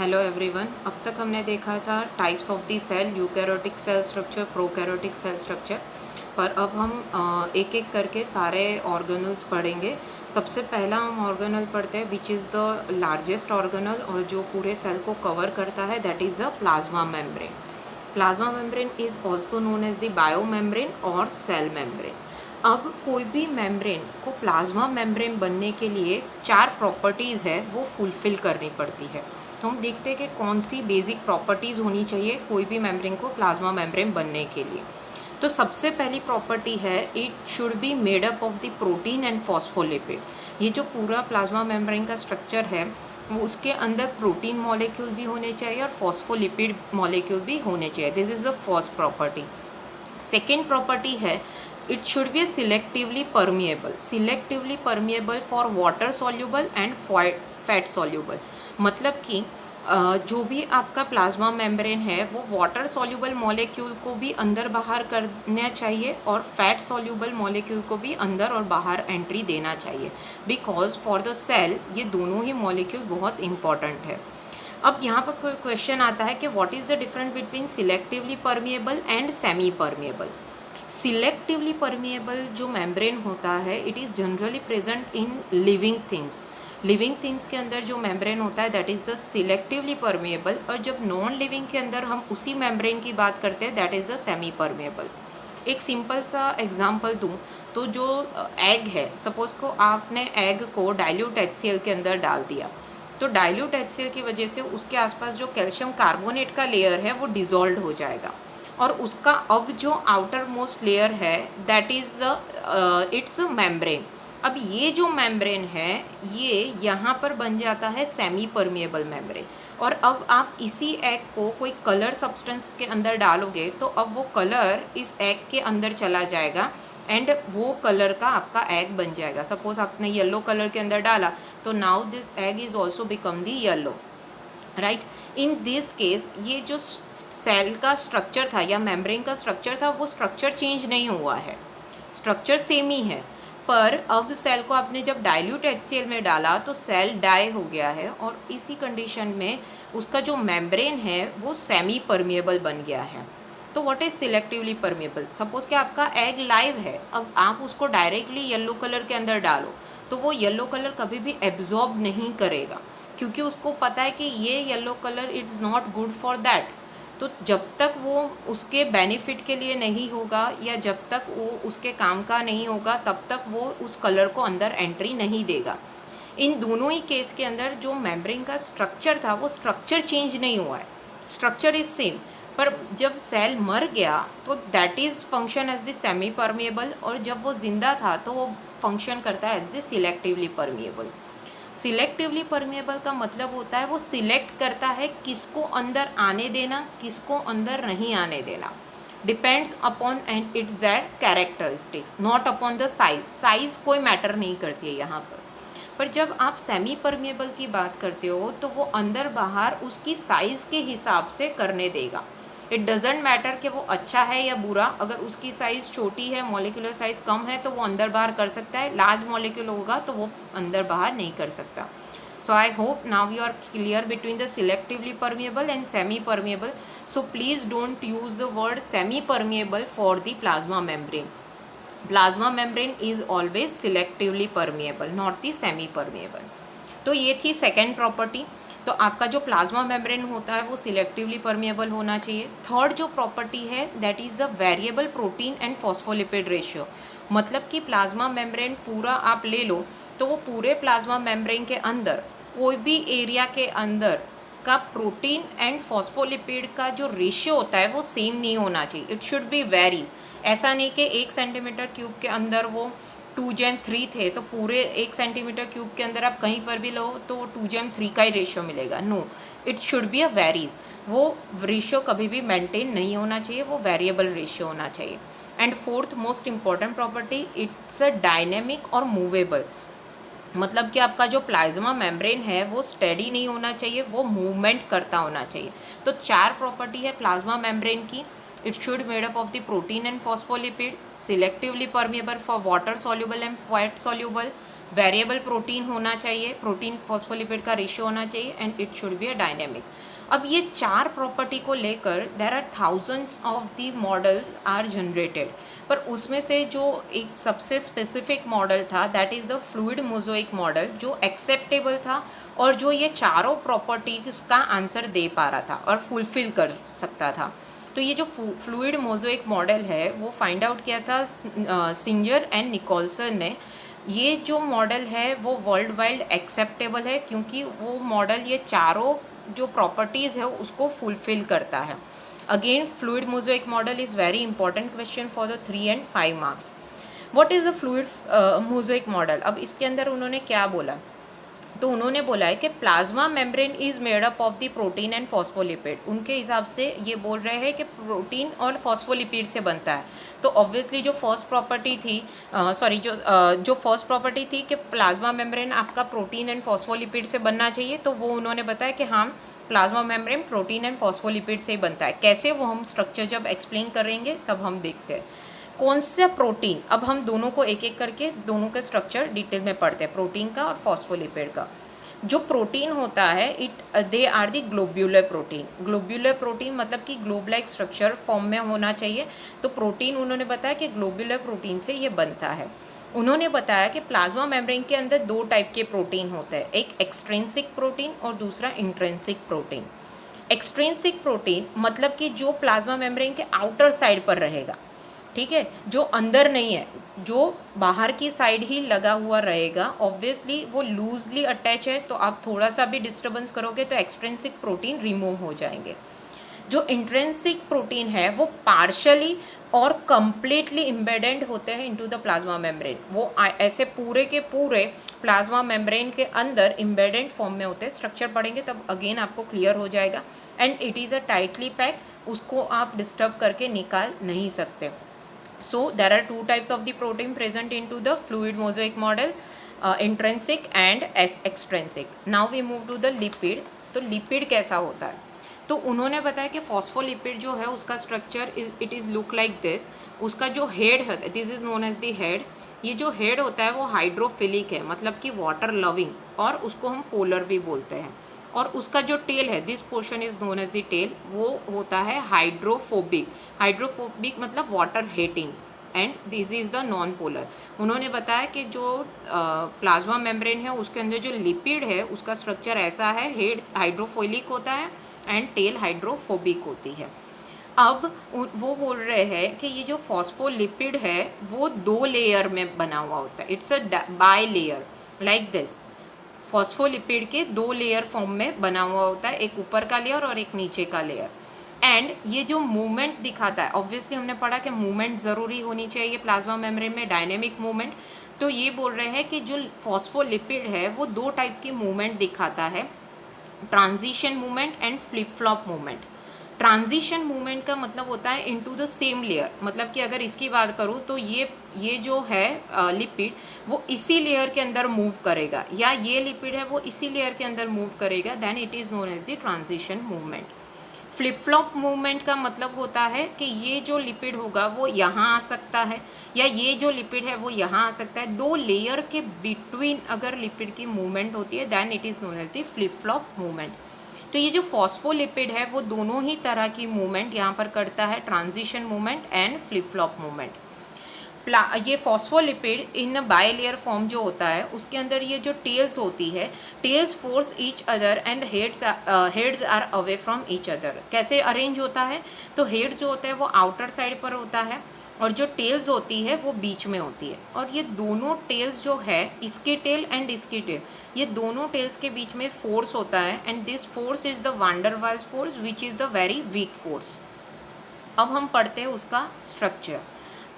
Hello everyone. अब तक हमने देखा था types of the cell, eukaryotic cell structure, prokaryotic cell structure. पर अब हम एक एक करके सारे ऑर्गेनल्स पढ़ेंगे। सबसे पहला हम ऑर्गेनल पढ़ते हैं which is the largest organelle और जो पूरे सेल को कवर करता है, that is the plasma membrane. Plasma membrane is also known as the bio membrane और सेल मेम्ब्रेन। अब कोई भी मेम्ब्रेन को प्लाज्मा मेम्ब्रेन बनने के लिए 4 प्रॉपर्टीज़ है वो फुलफ़िल करनी पड़ती है। तो हम देखते हैं कि कौन सी बेसिक प्रॉपर्टीज़ होनी चाहिए कोई भी मेम्ब्रेन को प्लाज्मा मेम्ब्रेन बनने के लिए। तो सबसे पहली प्रॉपर्टी है, it should be made up of the protein and phospholipid. ये जो पूरा प्लाज्मा मेम्ब्रेन का स्ट्रक्चर है वो उसके अंदर प्रोटीन मॉलिक्यूल भी होने चाहिए और फॉस्फोलिपिड मॉलिक्यूल भी होने चाहिए। This is the first property. Second property है, it should be selectively permeable for water soluble and fat soluble. मतलब कि जो भी आपका प्लाज्मा मेम्ब्रेन है वो वाटर सॉल्यूबल मॉलिक्यूल को भी अंदर बाहर करना चाहिए और फैट सॉल्यूबल मॉलिक्यूल को भी अंदर और बाहर एंट्री देना चाहिए, बिकॉज फॉर द सेल ये दोनों ही मॉलिक्यूल बहुत इंपॉर्टेंट है। अब यहाँ पर कोई क्वेश्चन आता है कि what is the difference between selectively permeable and semi permeable. Selectively permeable जो मेम्ब्रेन होता है, it is generally present in living things. Living things के अंदर जो मेम्ब्रेन होता है that is the selectively permeable, और जब नॉन लिविंग के अंदर हम उसी मेम्ब्रेन की बात करते हैं that is the semi permeable. एक सिंपल सा एग्जांपल दूं तो जो एग है, सपोज़ को आपने एग को डाइल्यूट HCl के अंदर डाल दिया, तो डाइल्यूट HCl की वजह से उसके आसपास जो कैल्शियम कार्बोनेट का लेयर है वो डिज़ोल्व हो जाएगा और उसका अब जो आउटर मोस्ट लेयर है दैट इज़ इट्स मेम्ब्रेन। अब ये जो मेम्ब्रेन है ये यहाँ पर बन जाता है सेमी परमिएबल मेम्ब्रेन। और अब आप इसी एग को कोई कलर सब्सटेंस के अंदर डालोगे तो अब वो कलर इस एग के अंदर चला जाएगा एंड वो कलर का आपका एग बन जाएगा। सपोज आपने येलो कलर के अंदर डाला तो now this egg is also become the yellow, right. In this case ये जो सेल का स्ट्रक्चर था या मेम्ब्रेन का स्ट्रक्चर था वो स्ट्रक्चर चेंज नहीं हुआ है, स्ट्रक्चर सेम ही है। पर अब सेल को आपने जब डाइल्यूट HCl में डाला तो सेल डाई हो गया है और इसी कंडीशन में उसका जो मेम्ब्रेन है वो सेमी परमिएबल बन गया है। तो what is selectively permeable. Suppose कि आपका एग लाइव है, अब आप उसको डायरेक्टली येलो कलर के अंदर डालो तो वो येलो कलर कभी भी एब्जॉर्ब नहीं करेगा, क्योंकि उसको पता है कि ये yellow colour it's not good for that. तो जब तक वो उसके बेनिफिट के लिए नहीं होगा या जब तक वो उसके काम का नहीं होगा तब तक वो उस कलर को अंदर एंट्री नहीं देगा। इन दोनों ही केस के अंदर जो मेम्ब्रेन का स्ट्रक्चर था वो स्ट्रक्चर चेंज नहीं हुआ है, स्ट्रक्चर इज सेम। पर जब सेल मर गया तो that is function as the semi permeable, और जब वो जिंदा था तो वो फंक्शन करता है as the selectively permeable. Selectively permeable का मतलब होता है वो सिलेक्ट करता है किसको अंदर आने देना, किसको अंदर नहीं आने देना। Depends upon and it's that characteristics, not upon the size. Size कोई मैटर नहीं करती है यहाँ पर जब आप सेमी परमिएबल की बात करते हो तो वो अंदर बाहर उसकी साइज़ के हिसाब से करने देगा। इट डजेंट मैटर कि वो अच्छा है या बुरा, अगर उसकी साइज़ छोटी है, मॉलिक्यूलर साइज़ कम है तो वो अंदर बाहर कर सकता है, लार्ज मॉलिक्यूल होगा तो वो अंदर बाहर नहीं कर सकता। So I hope now you are clear between the selectively permeable and semi-permeable. So please don't use the word semi-permeable for the plasma membrane. Plasma membrane is always selectively permeable, not the semi-permeable. तो ये थी second property. तो आपका जो plasma membrane होता है वो selectively permeable होना चाहिए। थर्ड जो प्रॉपर्टी है that is the variable protein and phospholipid ratio. मतलब कि प्लाज्मा मेम्ब्रेन पूरा आप ले लो तो वो पूरे प्लाज्मा मेम्ब्रेन के अंदर कोई भी एरिया के अंदर का प्रोटीन एंड फॉस्फोलिपिड का जो रेशियो होता है वो सेम नहीं होना चाहिए, इट शुड बी वेरीज। ऐसा नहीं कि 1 सेंटीमीटर क्यूब के अंदर वो 2:3 थे तो पूरे 1 सेंटीमीटर क्यूब के अंदर आप कहीं पर भी लो तो 2:3 का ही रेशियो मिलेगा। No, it should be a varies. वो रेशियो कभी भी मेंटेन नहीं होना चाहिए, वो वेरिएबल रेशियो होना चाहिए। And fourth most important property, it's a dynamic और मूवेबल। मतलब कि आपका जो प्लाज्मा मेम्ब्रेन है वो स्टेडी नहीं होना चाहिए, वो मूवमेंट करता होना चाहिए। तो 4 प्रॉपर्टी है प्लाज्मा मेम्ब्रेन की। It should made up of the protein and phospholipid, selectively permeable for water soluble and fat soluble, variable protein होना चाहिए, प्रोटीन फॉस्फोलिपिड का रेशियो होना चाहिए, and it should be a dynamic. अब ये 4 प्रॉपर्टी को लेकर there are thousands of the models are generated, पर उसमें से जो एक सबसे स्पेसिफिक मॉडल था that is the fluid mosaic model, जो एक्सेप्टेबल था और जो ये चारों प्रॉपर्टीज का आंसर दे पा रहा था और फुलफिल कर सकता था। तो ये जो फ्लूइड मोज़ोइक मॉडल है वो फाइंड आउट किया था सिंजर एंड निकोलसन ने। ये जो मॉडल है वो वर्ल्ड वाइड एक्सेप्टेबल है क्योंकि वो मॉडल ये चारों जो प्रॉपर्टीज़ है उसको फुलफिल करता है। Again fluid mosaic model is very important question for the 3 and 5 marks. What is the fluid mosaic model? अब इसके अंदर उन्होंने क्या बोला, तो उन्होंने बोला है कि plasma membrane is made up of the protein and phospholipid. उनके हिसाब से ये बोल रहे हैं कि प्रोटीन और फॉस्फोलिपिड से बनता है। तो ऑब्वियसली जो फर्स्ट प्रॉपर्टी थी जो फर्स्ट प्रॉपर्टी थी कि प्लाज्मा मेम्ब्रेन आपका प्रोटीन एंड फॉस्फोलिपिड से बनना चाहिए, तो वो उन्होंने बताया कि हाँ plasma membrane protein and phospholipid से ही बनता है। कैसे, वो हम स्ट्रक्चर जब एक्सप्लेन करेंगे तब हम देखते हैं। कौन सा प्रोटीन, अब हम दोनों को एक एक करके दोनों के स्ट्रक्चर डिटेल में पढ़ते हैं, प्रोटीन का और फॉस्फोलिपिड का। जो प्रोटीन होता है they are the globular protein. Globular protein मतलब कि ग्लोब लाइक स्ट्रक्चर फॉर्म में होना चाहिए। तो प्रोटीन उन्होंने बताया कि ग्लोब्यूलर प्रोटीन से ये बनता है। उन्होंने बताया कि प्लाज्मा मेम्ब्रेन के अंदर 2 टाइप के प्रोटीन होते हैं, एक एक्सट्रिंसिक प्रोटीन और दूसरा इंट्रिंसिक प्रोटीन। एक्सट्रिंसिक प्रोटीन मतलब कि जो प्लाज्मा मेम्ब्रेन के आउटर साइड पर रहेगा, ठीक है, जो अंदर नहीं है, जो बाहर की साइड ही लगा हुआ रहेगा। ऑब्वियसली वो लूजली अटैच है, तो आप थोड़ा सा भी डिस्टर्बेंस करोगे तो एक्सट्रिंसिक प्रोटीन रिमूव हो जाएंगे। जो इंट्रिंसिक प्रोटीन है वो पार्शली और कंप्लीटली एम्बेडेड होते हैं इनटू द प्लाज्मा मेम्ब्रेन। वो ऐसे पूरे के पूरे प्लाज्मा मेम्ब्रेन के अंदर एम्बेडेड फॉर्म में होते हैं। स्ट्रक्चर पढ़ेंगे तब अगेन आपको क्लियर हो जाएगा। And it is a tightly pack, उसको आप डिस्टर्ब करके निकाल नहीं सकते। So there are 2 types of the protein present into the fluid mosaic model, intrinsic and extrinsic. Now we move to the lipid. तो लिपिड कैसा होता है, तो उन्होंने बताया कि फॉस्फोलिपिड जो है उसका structure it is look like this. उसका जो हेड है this is known as the head. ये जो हेड होता है वो हाइड्रोफिलिक है, मतलब कि वाटर लविंग, और उसको हम पोलर भी बोलते हैं। और उसका जो टेल है, this portion is known as the tail, वो होता है हाइड्रोफोबिक। हाइड्रोफोबिक मतलब water hating, and this is the non polar. उन्होंने बताया कि जो प्लाज्मा मेम्ब्रेन है उसके अंदर जो लिपिड है उसका स्ट्रक्चर ऐसा है, हेड हाइड्रोफिलिक होता है एंड टेल हाइड्रोफोबिक होती है। अब वो बोल रहे हैं कि ये जो फॉस्फोलिपिड है वो 2 लेयर में बना हुआ होता है। It's a by layer like this. Phospholipid के 2 लेयर फॉर्म में बना हुआ होता है, एक ऊपर का लेयर और एक नीचे का लेयर। एंड ये जो मूवमेंट दिखाता है, ऑब्वियसली हमने पढ़ा कि मूवमेंट ज़रूरी होनी चाहिए प्लाज्मा मेम्ब्रेन में, डायनेमिक मूवमेंट। तो ये बोल रहे हैं कि जो फॉस्फोलिपिड है वो 2 टाइप की मूवमेंट दिखाता है, transition movement and flip flop movement. Transition movement का मतलब होता है इनटू द सेम लेयर, मतलब कि अगर इसकी बात करूँ तो ये जो है लिपिड वो इसी लेयर के अंदर मूव करेगा, या ये लिपिड है वो इसी लेयर के अंदर मूव करेगा, then it is known as the transition movement. Flip flop movement का मतलब होता है कि ये जो लिपिड होगा वो यहाँ आ सकता है, या ये जो लिपिड है वो यहाँ आ सकता है। 2 लेयर के बिटवीन अगर लिपिड की मूवमेंट होती है then it is known as the flip flop movement. तो ये जो फॉस्फोलिपिड है वो दोनों ही तरह की मूवमेंट यहाँ पर करता है, transition movement and flip flop movement. ये फॉस्फोलिपिड इन बायलेयर फॉर्म जो होता है उसके अंदर ये जो टेल्स होती है, tails force each other and heads are away from each other. कैसे अरेंज होता है, तो हेड जो होता है वो आउटर साइड पर होता है और जो टेल्स होती है वो बीच में होती है। और ये दोनों टेल्स जो है, इसकी टेल एंड इसकी टेल, ये दोनों टेल्स के बीच में फोर्स होता है, and this force is the van der Waals force which is the very weak force. अब हम पढ़ते हैं उसका स्ट्रक्चर।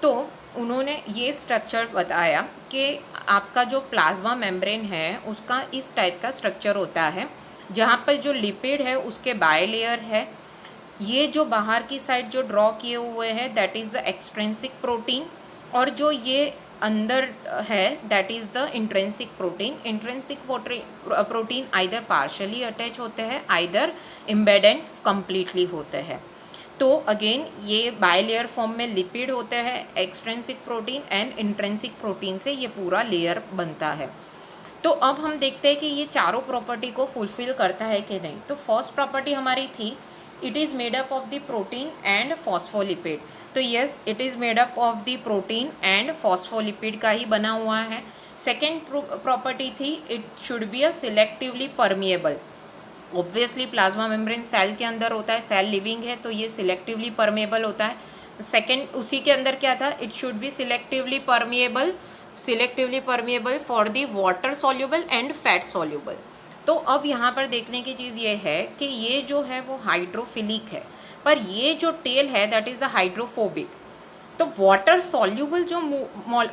तो उन्होंने ये स्ट्रक्चर बताया कि आपका जो प्लाज्मा मेम्ब्रेन है उसका इस टाइप का स्ट्रक्चर होता है, जहाँ पर जो लिपिड है उसके बायलेयर है। ये जो बाहर की साइड जो ड्रॉ किए हुए हैं that is the extrinsic protein, और जो ये अंदर है that is the intrinsic protein. Intrinsic protein either partially attach होते हैं, आइदर एम्बेडेड कंप्लीटली होते हैं। तो अगेन ये बायलेयर फॉर्म में लिपिड होते हैं, extrinsic protein and intrinsic protein से ये पूरा लेयर बनता है। तो अब हम देखते हैं कि ये चारों प्रॉपर्टी को फुलफिल करता है कि नहीं। तो फर्स्ट प्रॉपर्टी हमारी थी it is made up of the protein and phospholipid. तो yes, it is made up of the protein and phospholipid का ही बना हुआ है। सेकेंड प्रॉपर्टी थी it should be a selectively permeable. Obviously plasma membrane cell के अंदर होता है, सेल लिविंग है, तो ये सिलेक्टिवली परमेबल होता है। सेकेंड उसी के अंदर क्या था, it should be selectively permeable for the water soluble and fat soluble. तो अब यहाँ पर देखने की चीज़ ये है कि ये जो है वो हाइड्रोफिलिक है, पर ये जो टेल है दैट इज़ द हाइड्रोफोबिक। तो वाटर सॉल्युबल जो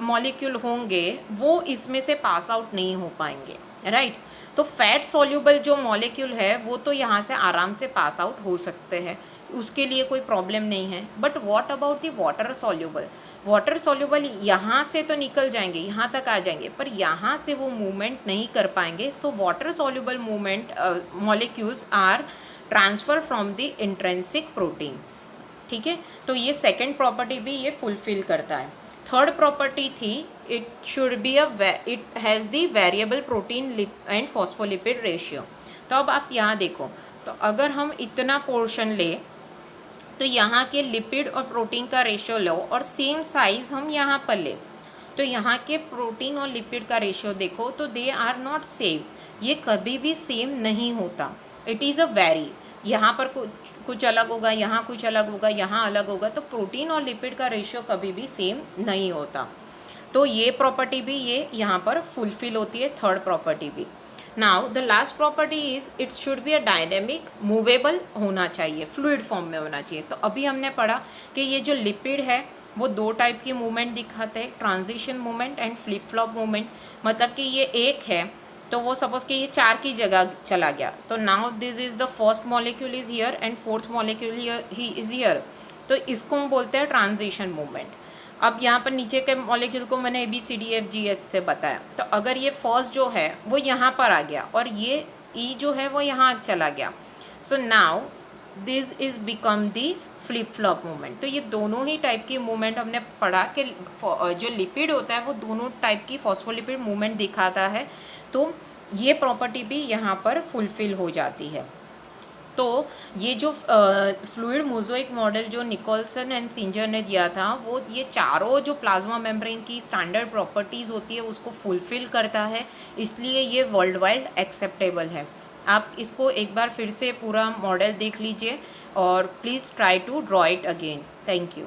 मॉलिक्यूल होंगे वो इसमें से पास आउट नहीं हो पाएंगे, राइट। तो फैट सॉल्युबल जो मॉलिक्यूल है वो तो यहाँ से आराम से पास आउट हो सकते हैं, उसके लिए कोई प्रॉब्लम नहीं है। But what about the water soluble? Water soluble यहाँ से तो निकल जाएंगे, यहाँ तक आ जाएंगे, पर यहाँ से वो मूवमेंट नहीं कर पाएंगे। So water soluble movement molecules are transfer from the intrinsic protein, ठीक है। तो ये सेकेंड प्रॉपर्टी भी ये फुलफिल करता है। थर्ड प्रॉपर्टी थी it should B it has the variable protein and phospholipid ratio. तो अब आप यहाँ देखो, तो अगर हम इतना पोर्शन ले तो यहाँ के लिपिड और प्रोटीन का रेशियो लो और सेम साइज हम यहाँ पर ले, तो यहाँ के प्रोटीन और लिपिड का रेशियो देखो तो दे आर नॉट सेम, ये कभी भी सेम नहीं होता। इट इज़ अ वेरी, यहाँ पर कुछ अलग होगा, यहाँ कुछ अलग होगा, यहाँ अलग होगा। तो प्रोटीन और लिपिड का रेशियो कभी भी सेम नहीं होता। तो ये प्रॉपर्टी भी ये यहाँ पर फुलफिल होती है, थर्ड प्रॉपर्टी भी। Now the last property is it should be a dynamic, movable होना चाहिए, फ्लूइड फॉर्म में होना चाहिए। तो अभी हमने पढ़ा कि ये जो लिपिड है वो दो टाइप की मूवमेंट दिखाते हैं, transition movement and flip flop movement. मतलब कि ये एक है तो वो सपोज कि ये 4 की जगह चला गया, तो now this is the first molecule is here and fourth molecule he is here, तो इसको हम बोलते हैं ट्रांजिशन मूवमेंट। अब यहाँ पर नीचे के मॉलिक्यूल को मैंने ABCDFGH से बताया, तो अगर ये फर्स्ट जो है वो यहाँ पर आ गया और ये E जो है वो यहाँ चला गया, so now this is become the flip flop movement. तो ये दोनों ही टाइप की मूवमेंट हमने पढ़ा कि जो लिपिड होता है वो दोनों टाइप की फॉस्फोलिपिड मूवमेंट दिखाता है। तो ये प्रॉपर्टी भी यहाँ पर फुलफिल हो जाती है। तो ये जो फ्लूइड मोज़ोइक मॉडल जो निकोलसन एंड सिंजर ने दिया था वो ये चारों जो प्लाज्मा मेम्ब्रेन की स्टैंडर्ड प्रॉपर्टीज़ होती है उसको फुलफ़िल करता है, इसलिए ये वर्ल्ड वाइड एक्सेप्टेबल है। आप इसको एक बार फिर से पूरा मॉडल देख लीजिए और please try to draw it again. Thank you.